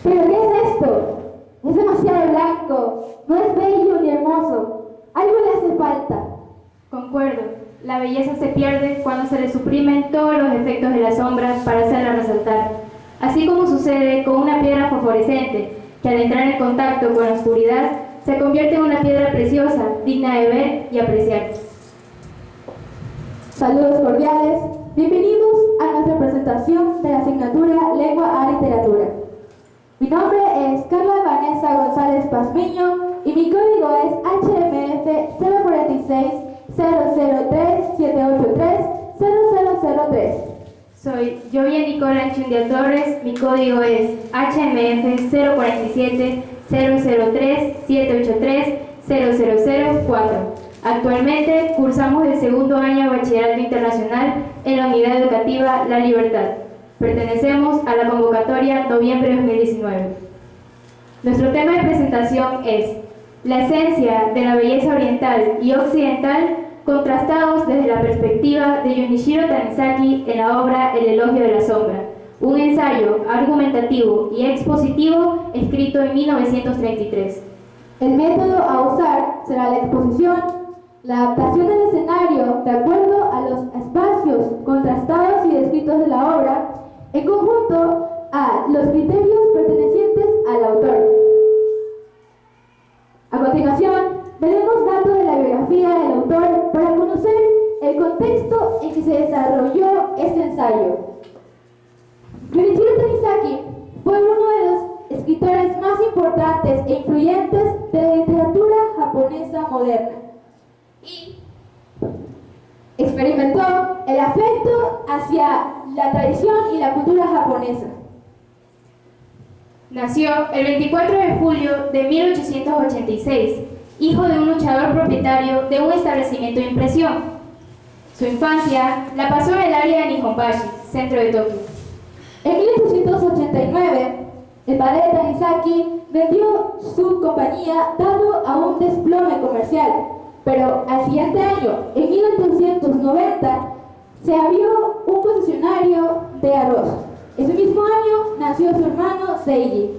¿Pero qué es esto? Es demasiado blanco, no es bello ni hermoso. Algo le hace falta. Concuerdo, la belleza se pierde cuando se le suprimen todos los efectos de la sombra para hacerla resaltar. Así como sucede con una piedra fosforescente, que al entrar en contacto con la oscuridad, se convierte en una piedra preciosa, digna de ver y apreciar. Saludos cordiales, bienvenidos a nuestra presentación de la asignatura Lengua a Literatura. Mi nombre es Carla Vanessa González Pazmiño y mi código es HMF 046 003 783 0003. Soy Jovia Nicola Enchundia Torres, mi código es HMF 047 003 783 0004. Actualmente cursamos el segundo año de Bachillerato Internacional en la Unidad Educativa La Libertad. Pertenecemos a la convocatoria Noviembre 2019. Nuestro tema de presentación es la esencia de la belleza oriental y occidental contrastados desde la perspectiva de Junichiro Tanizaki en la obra El elogio de la sombra, un ensayo argumentativo y expositivo escrito en 1933. El método a usar será la exposición, la adaptación del escenario de acuerdo a los espacios contrastados y descritos de la obra, en conjunto a los criterios pertenecientes al autor. A continuación, veremos datos de la biografía del autor para conocer el contexto en que se desarrolló este ensayo. Junichiro Tanizaki fue uno de los escritores más importantes e influyentes de la literatura japonesa moderna y experimentó el afecto hacia la tradición y la cultura japonesa. Nació el 24 de julio de 1886, hijo de un luchador propietario de un establecimiento de impresión. Su infancia la pasó en el área de Nihonbashi, centro de Tokio. En 1889, el padre de Tanizaki vendió su compañía dado a un desplome comercial, pero al siguiente año, en 1890, se abrió un concesionario de arroz. Ese mismo año nació su hermano Seiji.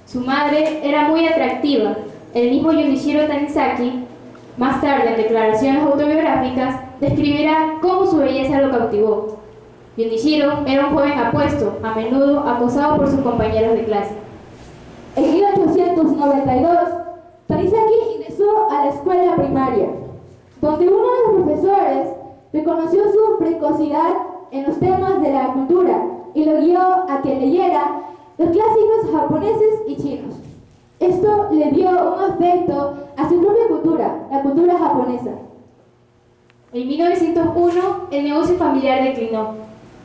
Su madre era muy atractiva. El mismo Junichiro Tanizaki, más tarde en declaraciones autobiográficas, describirá cómo su belleza lo cautivó. Junichiro era un joven apuesto, a menudo acosado por sus compañeros de clase. En 1892, Tanizaki ingresó a la escuela primaria, donde uno de los profesores reconoció su precocidad en los temas de la cultura y lo guió a que leyera los clásicos japoneses y chinos. Esto le dio un afecto a su propia cultura, la cultura japonesa. En 1901, el negocio familiar declinó.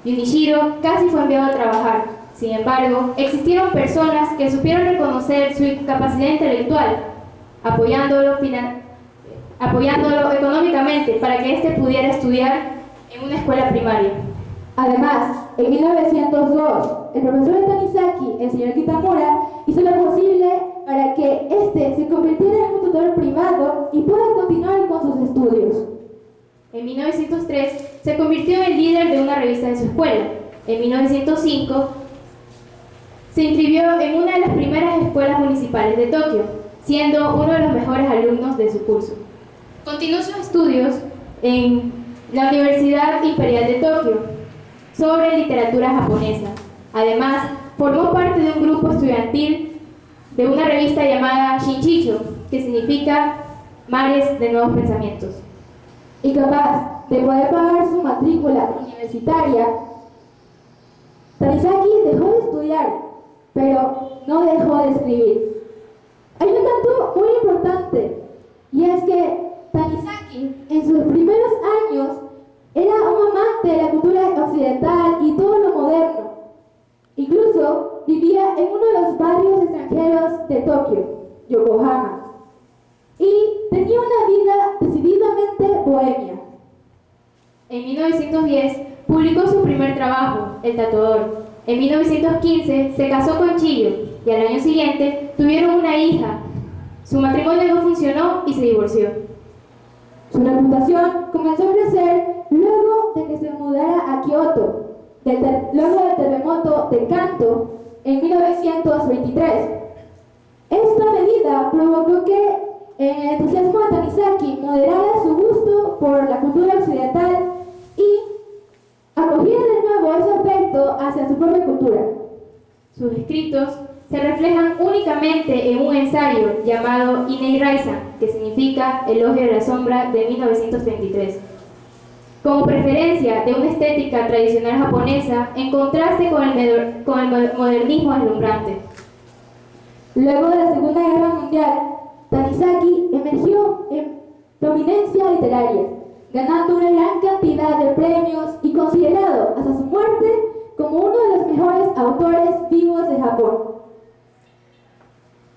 Junichiro casi fue enviado a trabajar. Sin embargo, existieron personas que supieron reconocer su capacidad intelectual, apoyándolo económicamente para que éste pudiera estudiar en una escuela primaria. Además, en 1902, el profesor de Tanizaki, el señor Kitamura, hizo lo posible para que éste se convirtiera en un tutor privado y pueda continuar con sus estudios. En 1903, se convirtió en líder de una revista de su escuela. En 1905, se inscribió en una de las primeras escuelas municipales de Tokio, siendo uno de los mejores alumnos de su curso. Continuó sus estudios en la Universidad Imperial de Tokio sobre literatura japonesa. Además, formó parte de un grupo estudiantil de una revista llamada Shinchicho, que significa Mares de Nuevos Pensamientos. Y capaz de poder pagar su matrícula universitaria, Tanizaki dejó de estudiar, pero no dejó de escribir. Hay un dato muy importante, y es que Tanizaki, en sus primeros años, era un amante de la cultura occidental y todo lo moderno. Incluso vivía en uno de los barrios extranjeros de Tokio, Yokohama, y tenía una vida decididamente bohemia. En 1910 publicó su primer trabajo, El tatuador. En 1915 se casó con Chiyo y al año siguiente tuvieron una hija. Su matrimonio no funcionó y se divorció. Su reputación comenzó a crecer luego de que se mudara a Kioto, luego del terremoto de Kanto en 1900. 1923. Esta medida provocó que el entusiasmo de Tanizaki moderara su gusto por la cultura occidental y acogiera de nuevo ese afecto hacia su propia cultura. Sus escritos se reflejan únicamente en un ensayo llamado Inei Raisan, que significa Elogio de la Sombra, de 1923. Como preferencia de una estética tradicional japonesa en contraste con el modernismo deslumbrante. Luego de la Segunda Guerra Mundial, Tanizaki emergió en prominencia literaria, ganando una gran cantidad de premios y considerado hasta su muerte como uno de los mejores autores vivos de Japón.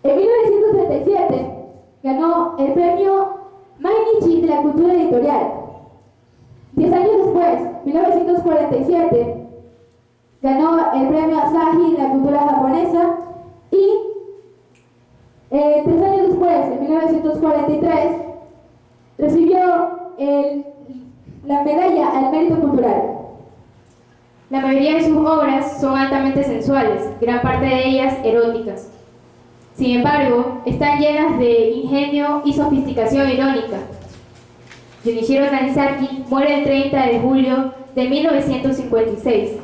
En 1937 ganó el premio Mainichi de la Cultura Editorial. 10 años después, 1947, ganó el premio Asahi de la Cultura Japonesa y 3 años después, en 1943, recibió la medalla al mérito cultural. La mayoría de sus obras son altamente sensuales, gran parte de ellas eróticas. Sin embargo, están llenas de ingenio y sofisticación irónica. Junichiro Tanizaki muere el 30 de julio de 1956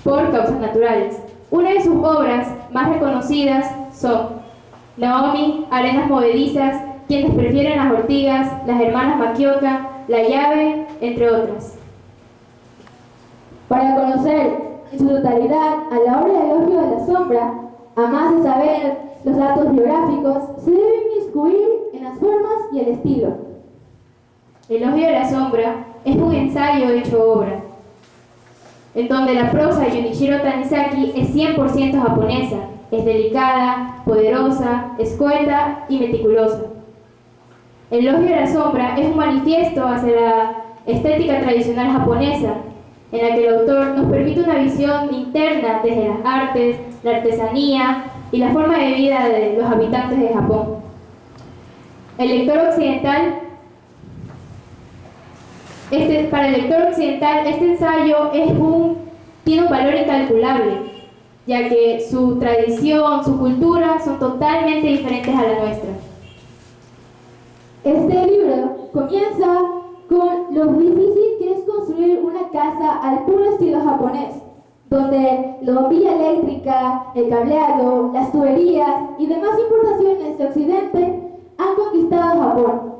por causas naturales. Una de sus obras más reconocidas son Naomi, Arenas Movedizas, Quienes prefieren las ortigas, Las hermanas Makioka, La llave, entre otras. Para conocer en su totalidad a la obra de Elogio de la Sombra, a más de saber los datos biográficos, se debe inmiscuir en las formas y el estilo. Elogio de la Sombra es un ensayo hecho obra, en donde la prosa de Junichiro Tanizaki es 100% japonesa, es delicada, poderosa, escueta y meticulosa. Elogio de la Sombra es un manifiesto hacia la estética tradicional japonesa, en la que el autor nos permite una visión interna desde las artes, la artesanía y la forma de vida de los habitantes de Japón. Para el lector occidental, este ensayo tiene un valor incalculable, ya que su tradición, su cultura son totalmente diferentes a la nuestra. Este libro comienza con lo difícil que es construir una casa al puro estilo japonés, donde la bombilla eléctrica, el cableado, las tuberías y demás importaciones de Occidente han conquistado Japón.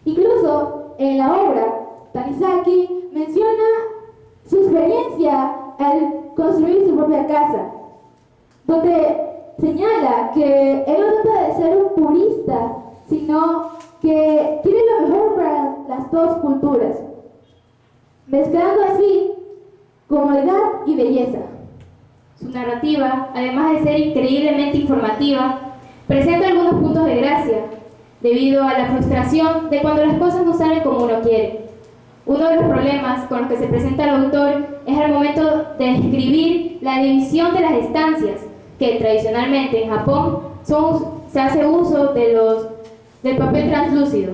Incluso en la obra, Tanizaki menciona su experiencia al construir su propia casa, donde señala que él no trata de ser un purista, sino que quiere lo mejor para las dos culturas, mezclando así comodidad y belleza. Su narrativa, además de ser increíblemente informativa, presenta algunos puntos de gracia, debido a la frustración de cuando las cosas no salen como uno quiere. Uno de los problemas con los que se presenta el autor es al momento de describir la división de las estancias, que tradicionalmente en Japón se hace uso del papel translúcido.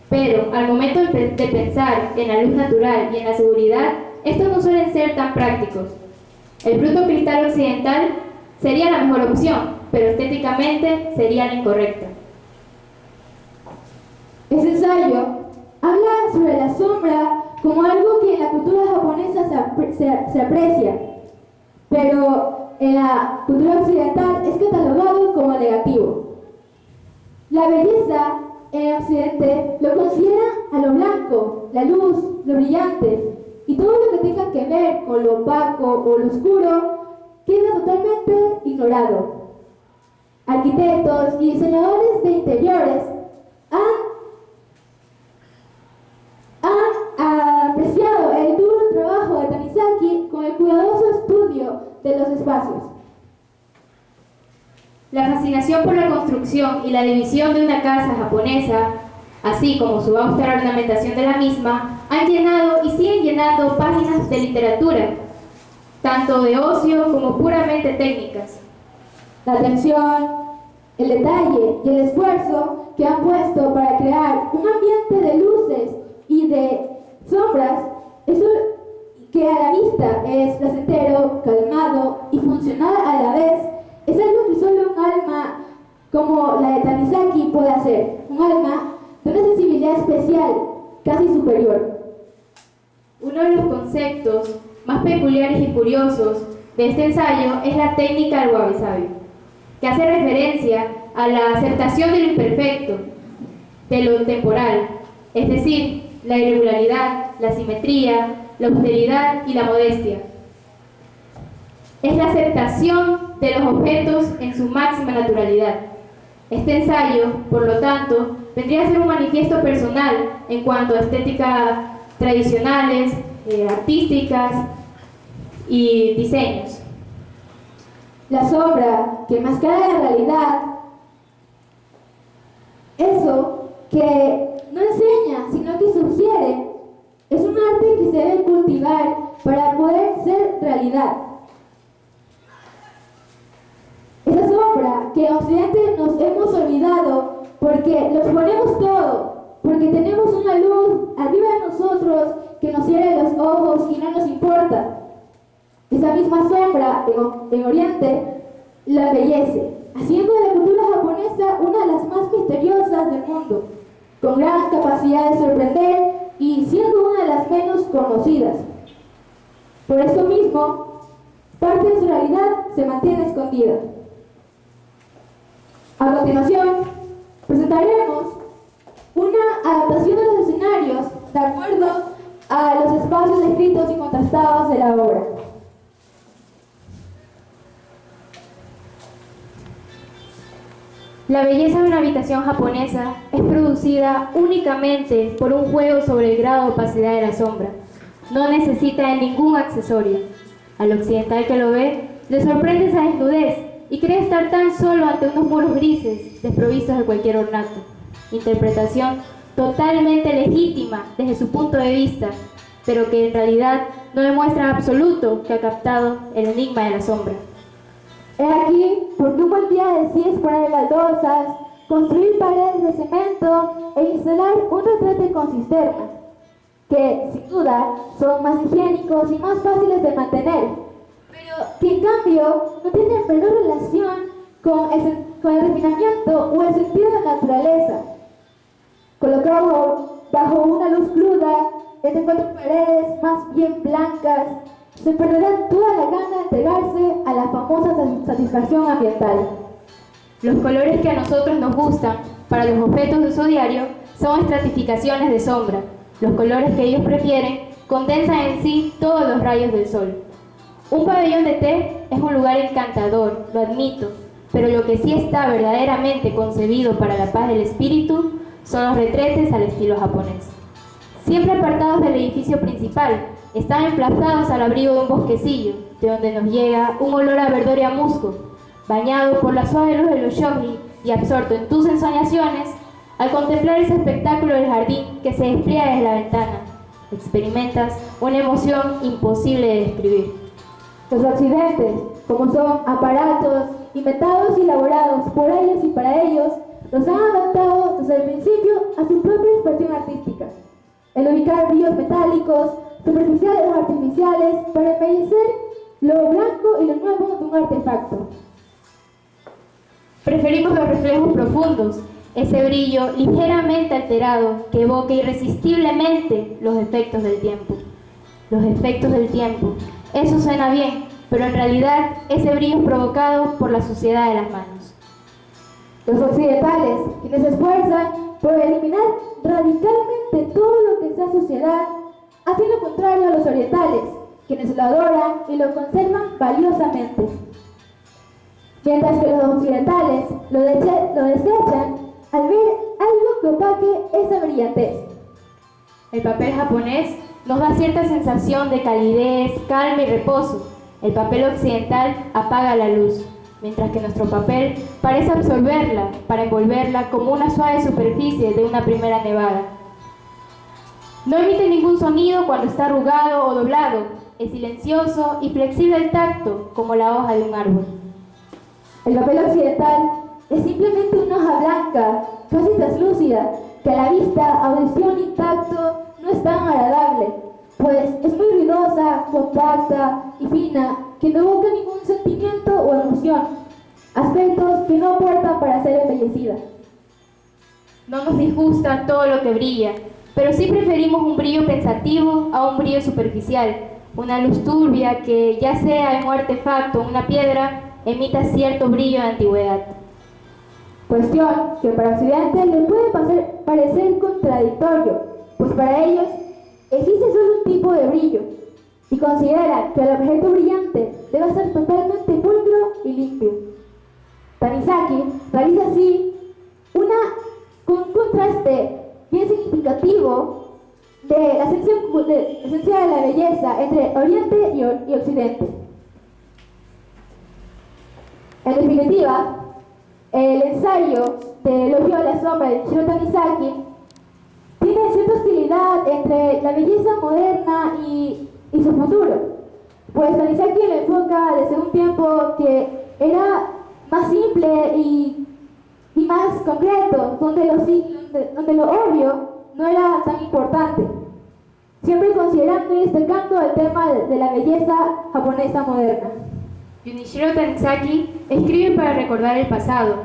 Pero al momento de pensar en la luz natural y en la seguridad, estos no suelen ser tan prácticos. El bruto cristal occidental sería la mejor opción, pero estéticamente sería la incorrecta. Ese ensayo habla sobre la sombra como algo que en la cultura japonesa se aprecia, pero en la cultura occidental es catalogado como negativo. La belleza en Occidente lo considera a lo blanco, la luz, lo brillante, y todo lo que tenga que ver con lo opaco o lo oscuro queda totalmente ignorado. Arquitectos y diseñadores de interiores han apreciado el duro trabajo de Tanizaki con el cuidadoso estudio de los espacios. La fascinación por la construcción y la división de una casa japonesa, así como su austera ornamentación de la misma, han llenado y siguen llenando páginas de literatura, tanto de ocio como puramente técnicas. La atención, el detalle y el esfuerzo que han puesto para crear un ambiente de luces y de sombras, eso que a la vista es placentero, calmado como la de Tanizaki puede hacer, un alma de una sensibilidad especial, casi superior. Uno de los conceptos más peculiares y curiosos de este ensayo es la técnica del wabi-sabi, que hace referencia a la aceptación de lo imperfecto, de lo temporal, es decir, la irregularidad, la simetría, la austeridad y la modestia. Es la aceptación de los objetos en su máxima naturalidad. Este ensayo, por lo tanto, vendría a ser un manifiesto personal en cuanto a estéticas tradicionales, artísticas y diseños. La sombra que enmascara la realidad, eso que no enseña, sino que sugiere, es un arte que se debe cultivar para poder ser realidad. Esa sombra que en Occidente nos hemos olvidado porque los ponemos todo, porque tenemos una luz arriba de nosotros que nos cierra los ojos y no nos importa. Esa misma sombra en Oriente la embellece, haciendo de la cultura japonesa una de las más misteriosas del mundo, con gran capacidad de sorprender y siendo una de las menos conocidas. Por eso mismo, parte de su realidad se mantiene escondida. A continuación, presentaremos una adaptación de los escenarios de acuerdo a los espacios descritos y contrastados de la obra. La belleza de una habitación japonesa es producida únicamente por un juego sobre el grado de opacidad de la sombra. No necesita de ningún accesorio. Al occidental que lo ve, le sorprende esa desnudez y cree estar tan solo ante unos muros grises, desprovistos de cualquier ornato. Interpretación totalmente legítima desde su punto de vista, pero que en realidad no demuestra en absoluto que ha captado el enigma de la sombra. He aquí porque un buen día decides poner baldosas, construir paredes de cemento e instalar un retrete con cisterna, que sin duda son más higiénicos y más fáciles de mantener, pero que en cambio no tienen menor relación con el refinamiento o el sentido de la naturaleza. Colocado bajo una luz cruda, entre cuatro paredes más bien blancas, se perderá toda la gana de entregarse a la famosa satisfacción ambiental. Los colores que a nosotros nos gustan para los objetos de uso diario son estratificaciones de sombra. Los colores que ellos prefieren condensan en sí todos los rayos del sol. Un pabellón de té es un lugar encantador, lo admito, pero lo que sí está verdaderamente concebido para la paz del espíritu son los retretes al estilo japonés. Siempre apartados del edificio principal, están emplazados al abrigo de un bosquecillo, de donde nos llega un olor a verdor y a musgo. Bañado por la suave luz de los shoji y absorto en tus ensoñaciones, al contemplar ese espectáculo del jardín que se despliega desde la ventana, experimentas una emoción imposible de describir. Los accidentes, como son aparatos inventados y elaborados por ellos y para ellos, los han adaptado desde el principio a su propia expresión artística. El ubicar brillos metálicos, superficiales o artificiales, para embellecer lo blanco y lo nuevo de un artefacto. Preferimos los reflejos profundos, ese brillo ligeramente alterado que evoca irresistiblemente los efectos del tiempo. Los efectos del tiempo. Eso suena bien, pero en realidad ese brillo es provocado por la suciedad de las manos. Los occidentales, quienes se esfuerzan por eliminar radicalmente todo lo que sea suciedad, hacen lo contrario a los orientales, quienes lo adoran y lo conservan valiosamente. Mientras que los occidentales lo desechan al ver algo que opaque esa brillantez. El papel japonés nos da cierta sensación de calidez, calma y reposo. El papel occidental apaga la luz, mientras que nuestro papel parece absorberla para envolverla como una suave superficie de una primera nevada. No emite ningún sonido cuando está arrugado o doblado. Es silencioso y flexible al tacto, como la hoja de un árbol. El papel occidental es simplemente una hoja blanca, casi translúcida, que a la vista, audición y tacto no es tan agradable, pues es muy ruidosa, compacta y fina, que no evoca ningún sentimiento o emoción. aspectos que no aportan para ser embellecida. No nos disgusta todo lo que brilla, pero sí preferimos un brillo pensativo a un brillo superficial. Una luz turbia que, ya sea en un artefacto o una piedra, emita cierto brillo de antigüedad. Cuestión que para Occidente le puede parecer contradictorio, pues para ellos existe solo un tipo de brillo y consideran que el objeto brillante debe ser totalmente pulcro y limpio. Tanizaki realiza así un contraste bien significativo de la esencia de la belleza entre Oriente y Occidente. En definitiva, el ensayo de Elogio a la sombra de Shiro Tanizaki tiene cierta hostilidad entre la belleza moderna y su futuro, pues Tanizaki lo enfoca desde un tiempo que era más simple y más concreto, donde lo obvio no era tan importante, siempre considerando y destacando el tema de la belleza japonesa moderna. Junichiro Tanizaki escribe para recordar el pasado,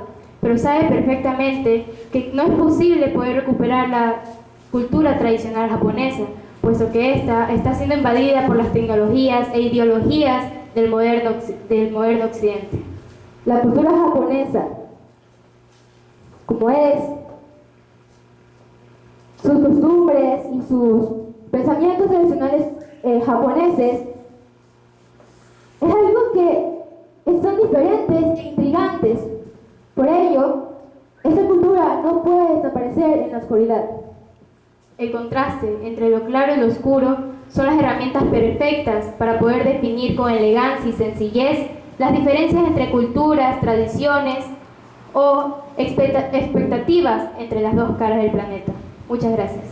pero sabe perfectamente que no es posible poder recuperar la cultura tradicional japonesa, puesto que esta está siendo invadida por las tecnologías e ideologías del moderno occidente. La cultura japonesa, como es, sus costumbres y sus pensamientos tradicionales japoneses, es algo que son diferentes e intrigantes. Por ello, esta cultura no puede desaparecer en la oscuridad. El contraste entre lo claro y lo oscuro son las herramientas perfectas para poder definir con elegancia y sencillez las diferencias entre culturas, tradiciones o expectativas entre las dos caras del planeta. Muchas gracias.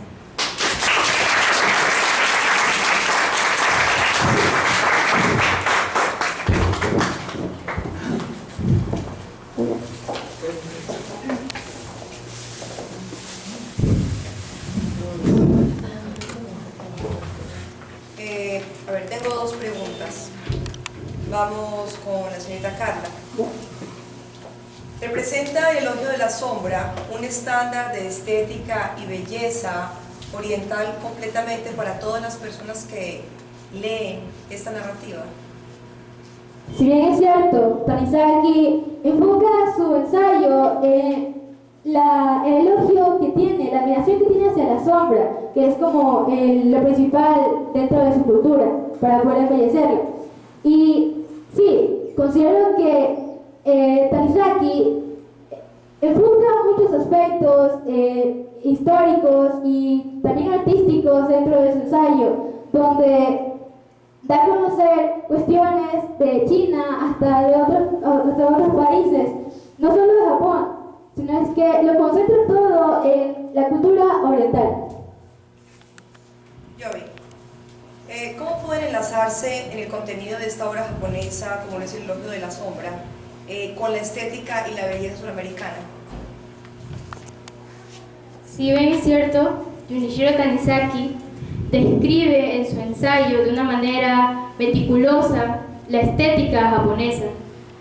Tengo dos preguntas. Vamos con la señorita Carla. ¿Representa el Elogio de la Sombra un estándar de estética y belleza oriental completamente para todas las personas que leen esta narrativa? Si bien es cierto, Tanizaki enfoca su ensayo en el elogio que tiene, la admiración que tiene hacia la sombra, que es como lo principal dentro de su cultura, para poder embellecerla. Y sí, considero que Tanizaki enfoca muchos aspectos históricos y también artísticos dentro de su ensayo, donde da a conocer cuestiones de China hasta de otros países, no solo de Japón, sino es que lo concentra todo en la cultura oriental. Yobi, ¿cómo pueden enlazarse en el contenido de esta obra japonesa, como es el Elogio de la Sombra, con la estética y la belleza suramericana? Si bien es cierto, Junichiro Tanizaki describe en su ensayo de una manera meticulosa la estética japonesa,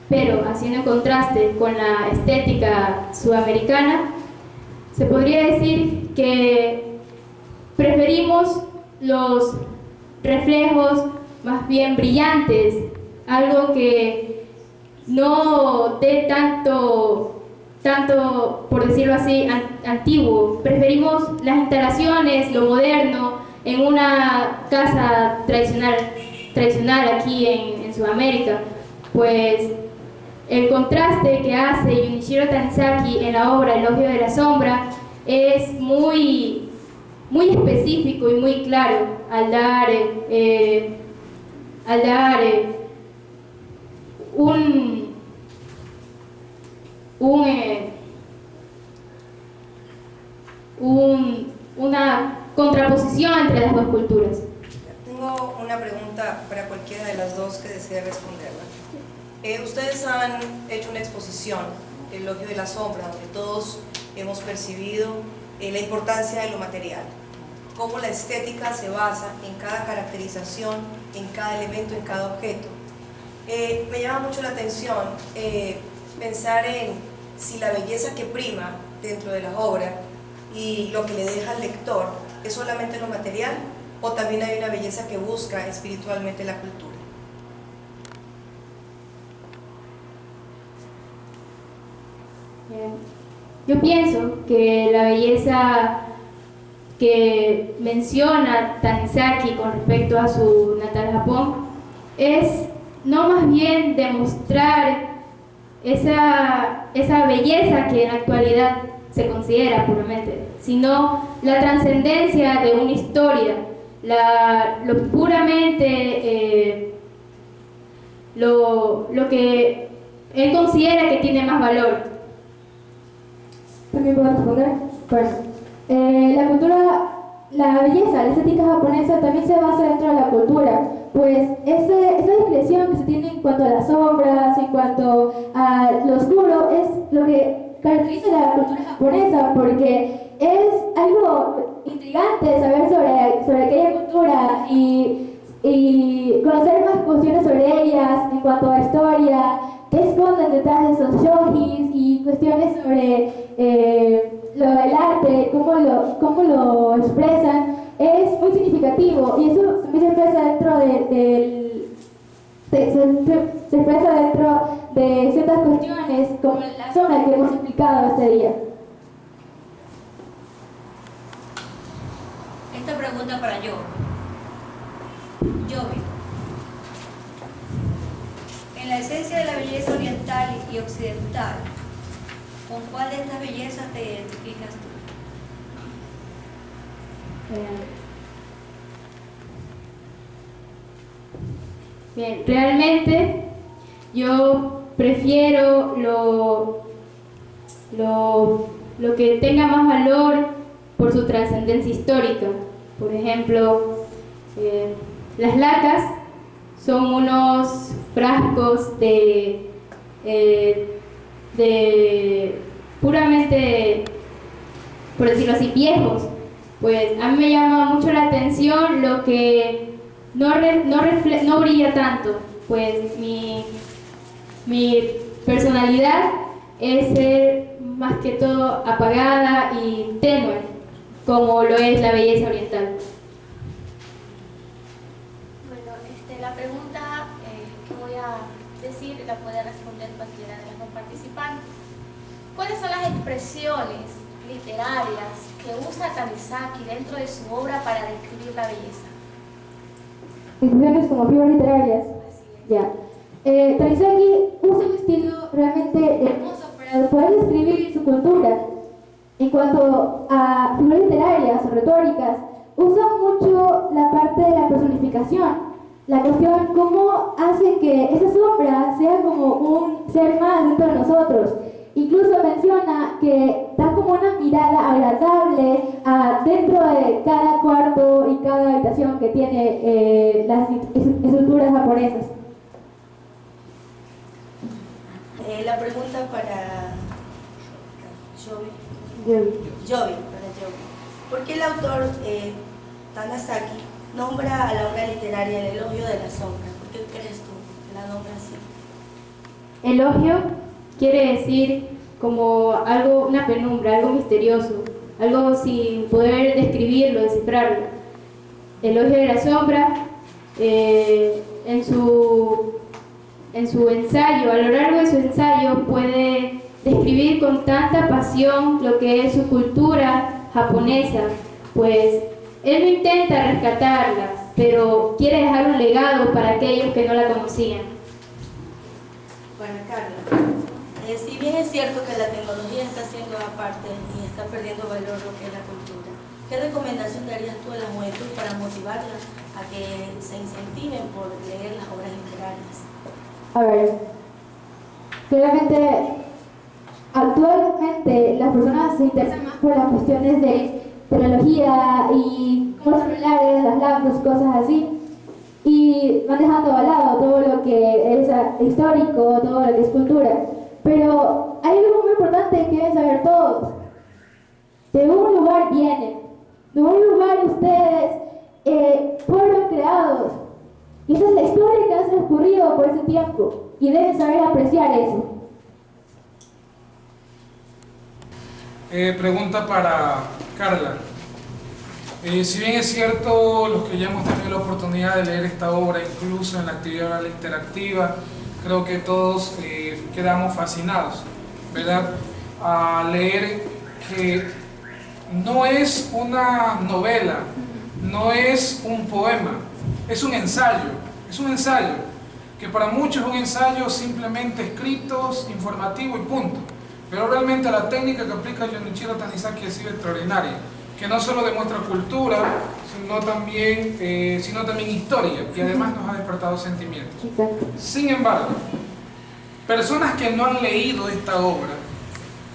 pero haciendo contraste con la estética sudamericana, se podría decir que preferimos los reflejos más bien brillantes, algo que no dé tanto, por decirlo así, antiguo. Preferimos las instalaciones, lo moderno, en una casa tradicional aquí en Sudamérica, pues el contraste que hace Junichiro Tanizaki en la obra Elogio de la Sombra es muy específico y muy claro al dar una contraposición entre las dos culturas. Tengo una pregunta para cualquiera de las dos que desee responderla. Ustedes han hecho una exposición, El Elogio de la Sombra, donde todos hemos percibido la importancia de lo material, cómo la estética se basa en cada caracterización, en cada elemento, en cada objeto. Me llama mucho la atención pensar en si la belleza que prima dentro de la obra y lo que le deja al lector es solamente lo material o también hay una belleza que busca espiritualmente la cultura. Yo pienso que la belleza que menciona Tanizaki con respecto a su natal Japón es no más bien demostrar esa belleza que en la actualidad se considera puramente, sino la trascendencia de una historia, lo puramente lo que él considera que tiene más valor. ¿También puedo responder? Bueno, la cultura, la belleza, la estética japonesa también se basa dentro de la cultura, pues esa discreción que se tiene en cuanto a las sombras, en cuanto a lo oscuro, es lo que caracteriza la cultura japonesa, porque es algo intrigante saber sobre aquella cultura y conocer más cuestiones sobre ellas en cuanto a historia, qué esconden detrás de esos shojis y cuestiones sobre lo del arte, cómo lo expresan, es muy significativo y eso se expresa dentro se expresa dentro de ciertas cuestiones como la sombra que hemos explicado este día. Esta pregunta para yo. Yobi. En la esencia de la belleza oriental y occidental, ¿con cuál de estas bellezas te identificas tú? Bien, realmente yo prefiero lo que tenga más valor por su trascendencia histórica. Por ejemplo, las lacas son unos frascos de puramente, por decirlo así, viejos. Pues a mí me llama mucho la atención lo que no brilla tanto, pues mi personalidad es ser más que todo apagada y tenue, como lo es la belleza oriental. Bueno, la pregunta que voy a decir la puede responder cualquiera de los dos participantes. ¿Cuáles son las expresiones literarias que usa Tanizaki dentro de su obra para describir la belleza? Expresiones como figuras literarias. Ya. Tanizaki usa un estilo realmente hermoso para poder describir su cultura. En cuanto a figuras literarias o retóricas, usa mucho la parte de la personificación. La cuestión, cómo hace que esa sombra sea como un ser más dentro de nosotros. Incluso menciona que da como una mirada agradable dentro de cada cuarto y cada habitación que tiene las estructuras japonesas. La pregunta para Yobi. ¿Por qué el autor Tanizaki nombra a la obra literaria El elogio de la sombra? ¿Por qué crees tú que la nombra así? Elogio quiere decir como algo, una penumbra, algo misterioso, algo sin poder describirlo, descifrarlo. Elogio de la sombra, en su ensayo, a lo largo de su ensayo puede describir con tanta pasión lo que es su cultura japonesa, pues él no intenta rescatarla, pero quiere dejar un legado para aquellos que no la conocían. Bueno, Carla, si bien es cierto que la tecnología está haciendo aparte y está perdiendo valor lo que es la cultura, ¿qué recomendación darías tú a la juventud para motivarla a que se incentiven por leer las obras literarias? A ver, claramente, actualmente las personas se interesan más por las cuestiones de tecnología y como los celulares, las laptops, cosas así, y van dejando al lado todo lo que es histórico, todo lo que es cultura. Pero hay algo muy importante que deben saber todos. De un lugar vienen, de un lugar ustedes fueron creados. Y esa es la historia que ha transcurrido por ese tiempo. Y deben saber apreciar eso. Pregunta para Carla. Si bien es cierto, los que ya hemos tenido la oportunidad de leer esta obra, incluso en la actividad oral interactiva, creo que todos quedamos fascinados, ¿verdad? A leer que no es una novela, no es un poema, es un ensayo, que para muchos es un ensayo simplemente escritos, informativo y punto. Pero realmente la técnica que aplica Junichiro Tanizaki ha sido extraordinaria, que no solo demuestra cultura, sino también historia, y además nos ha despertado sentimientos. Sin embargo, personas que no han leído esta obra,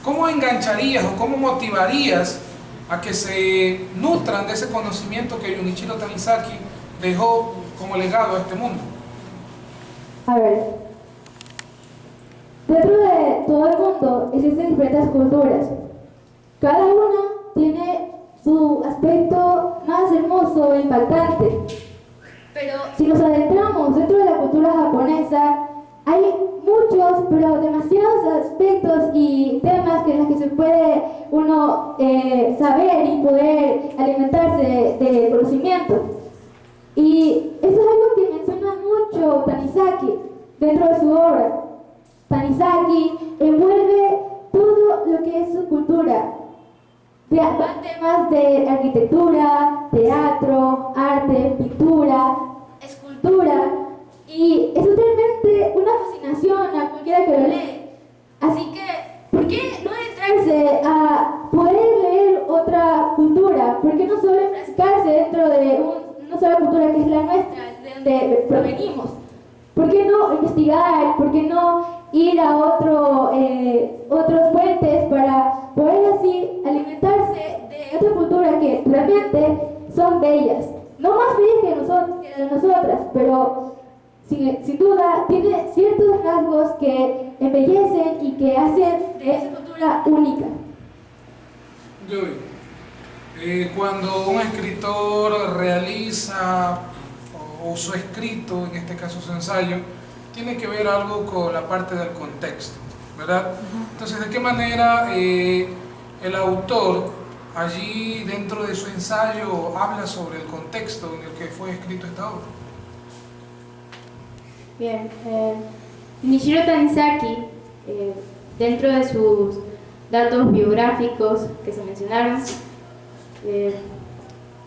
¿cómo engancharías o cómo motivarías a que se nutran de ese conocimiento que Junichiro Tanizaki dejó como legado a este mundo? A ver, dentro de todo el mundo existen diferentes culturas. Cada una tiene su aspecto más hermoso e impactante. Pero si nos adentramos dentro de la cultura japonesa, hay muchos, pero demasiados aspectos y temas en los que se puede uno saber y poder alimentarse de conocimiento. Y eso es algo que menciona mucho Tanizaki dentro de su obra. Tanizaki envuelve todo lo que es su cultura. Van temas de arquitectura, teatro, arte, pintura, escultura, y es totalmente una fascinación a cualquiera que lo lee. Así que, ¿por qué no adentrarse a poder leer otra cultura? ¿Por qué no solo enfrascarse dentro de una sola cultura que es la nuestra, de donde provenimos? ¿Por qué no investigar? ¿Por qué no ir a otras fuentes para poder así alimentarse de otra cultura que realmente son bellas? No más bellas que nosotras, pero sin duda tiene ciertos rasgos que embellecen y que hacen de esa cultura única. Cuando un escritor realiza o su escrito, en este caso su ensayo, tiene que ver algo con la parte del contexto, ¿verdad? Entonces, ¿de qué manera el autor allí dentro de su ensayo habla sobre el contexto en el que fue escrito esta obra? Bien, Junichiro Tanizaki, dentro de sus datos biográficos que se mencionaron,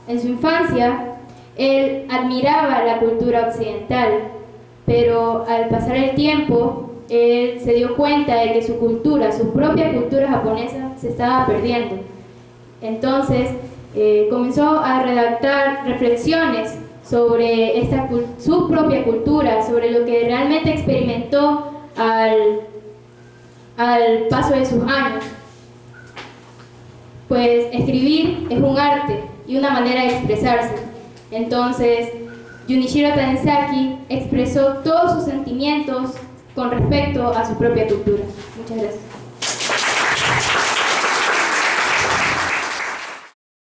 en su infancia él admiraba la cultura occidental, pero al pasar el tiempo él se dio cuenta de que su cultura, su propia cultura japonesa, se estaba perdiendo. Entonces comenzó a redactar reflexiones sobre su propia cultura, sobre lo que realmente experimentó al paso de sus años. Pues escribir es un arte y una manera de expresarse. Entonces, Junichiro Tanizaki expresó todos sus sentimientos con respecto a su propia cultura. Muchas gracias.